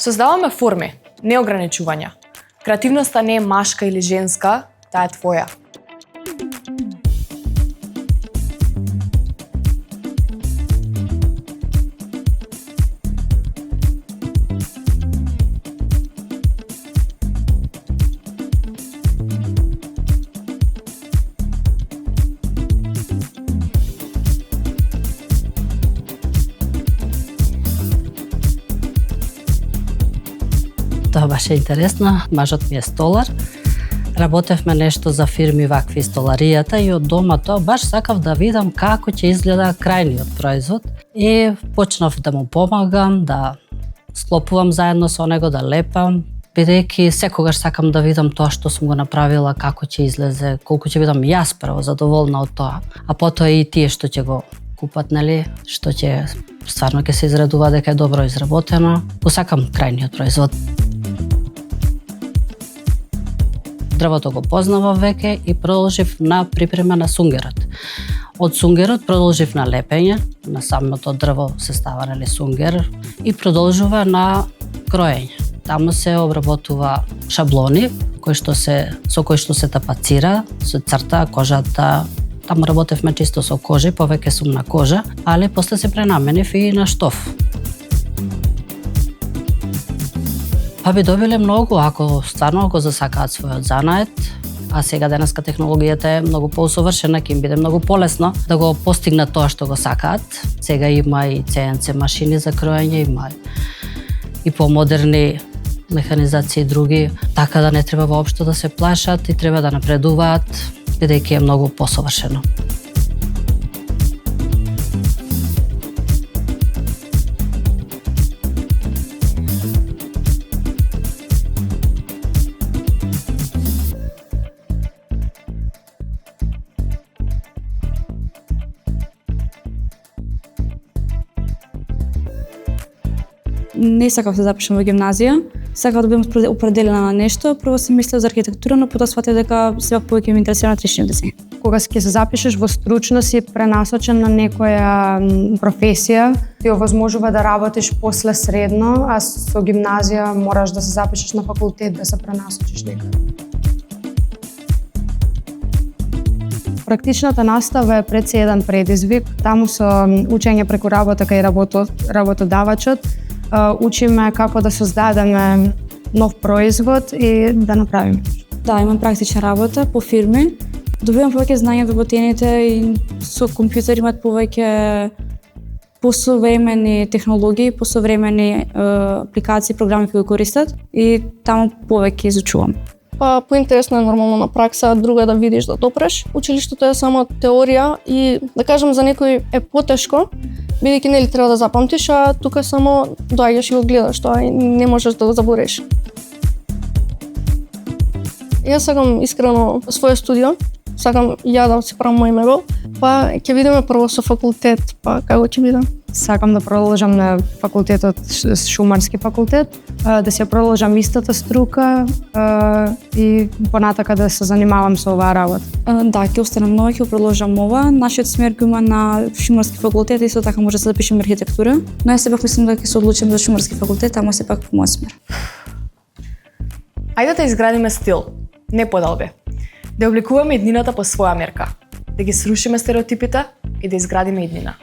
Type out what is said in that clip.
Создаваме форми, не ограничувања. Креативноста не е машка или женска, таа е твоја. Тоа беше интересно. Мажот ми е столар. Работевме нешто за фирми вакви столаријата и од дома тоа баш сакав да видам како ќе изгледа крајниот производ и почнав да му помагам, да склопувам заедно со него, да лепам, бидејќи секогаш сакам да видам тоа што сум го направила, како ќе излезе, колку ќе бидам јас прво задоволна од тоа, а потоа и тие што ќе го купат, нели, што ќе стварно ќе се изредува дека е добро изработено. Посакам крајниот производ. Дрвото го познавав веќе и продолжив на припрема на сунгерот. Од сунгерот продолжив на лепење, на самото дрво се става нели сунгер и продолжува на кроење. Таму се обработува шаблони со кои што се тапацира, со црта, кожата. Таму работевме чисто со кожа, повеќе сум на кожа, али после се пренаменив и на штоф. Па би добиле многу ако стварно го засакаат својот занает, а сега денеска технологијата е многу поусовршена, ќе им биде многу полесно да го постигнат тоа што го сакаат. Сега има и CNC машини за кроење, има и помодерни механизации и други, така да не треба воопшто да се плашат и треба да напредуваат, бидејќи е многу посовршено. Не сакав да запишам во гимназија, сакав да бидам определена на нешто. Прво си мислев за архитектура, но потоа сватив дека сепак повеќе ме интересира натричниот дизајн. Кога ќе се запишеш во стручно си пренасочен на некоја професија, ти овозможува да работиш после средно, а со гимназија мораш да се запишеш на факултет да се пренасочиш некаде. Практичната настава е пред се еден предизвик. Таму со учење преку работа кај работодавачот, учиме како да создадеме нов производ и да направиме. Да, имам практична работа по фирми. Добивам повеќе знаења вработените и со компјутер имат повеќе посовремени технологии, посовремени апликации, програми кои го користат и таму повеќе изучувам. Па поинтересно е нормално на пракса, друго е да видиш да допреш. Училиштето е само теорија и да кажам за некој е потешко, бидејќи нели треба да запамтиш, а тука само доаѓаш и го гледаш тоа и не можеш да го заборавиш. Јас сакам искрено своје студио, сакам ја да си правам мој мебел, па ќе видиме прво со факултет, па како ќе биде. Сакам да продолжам на факултетот, шумарски факултет, да се продолжам истата струка и понатака да се занимавам со оваа работа. Да, ќе останам нова, ќе продолжам ова. Нашиот смер го има на шумарски факултет и исто така може да се запишеме архитектура, но јас сепак мислам дека ќе се одлучам за шумарски факултет, ама сепак по мојот смер. Ајде да изградиме стил, не подалби. Да обликуваме иднината по своја мерка, да ги срушиме стереотипите и да изградиме иднина.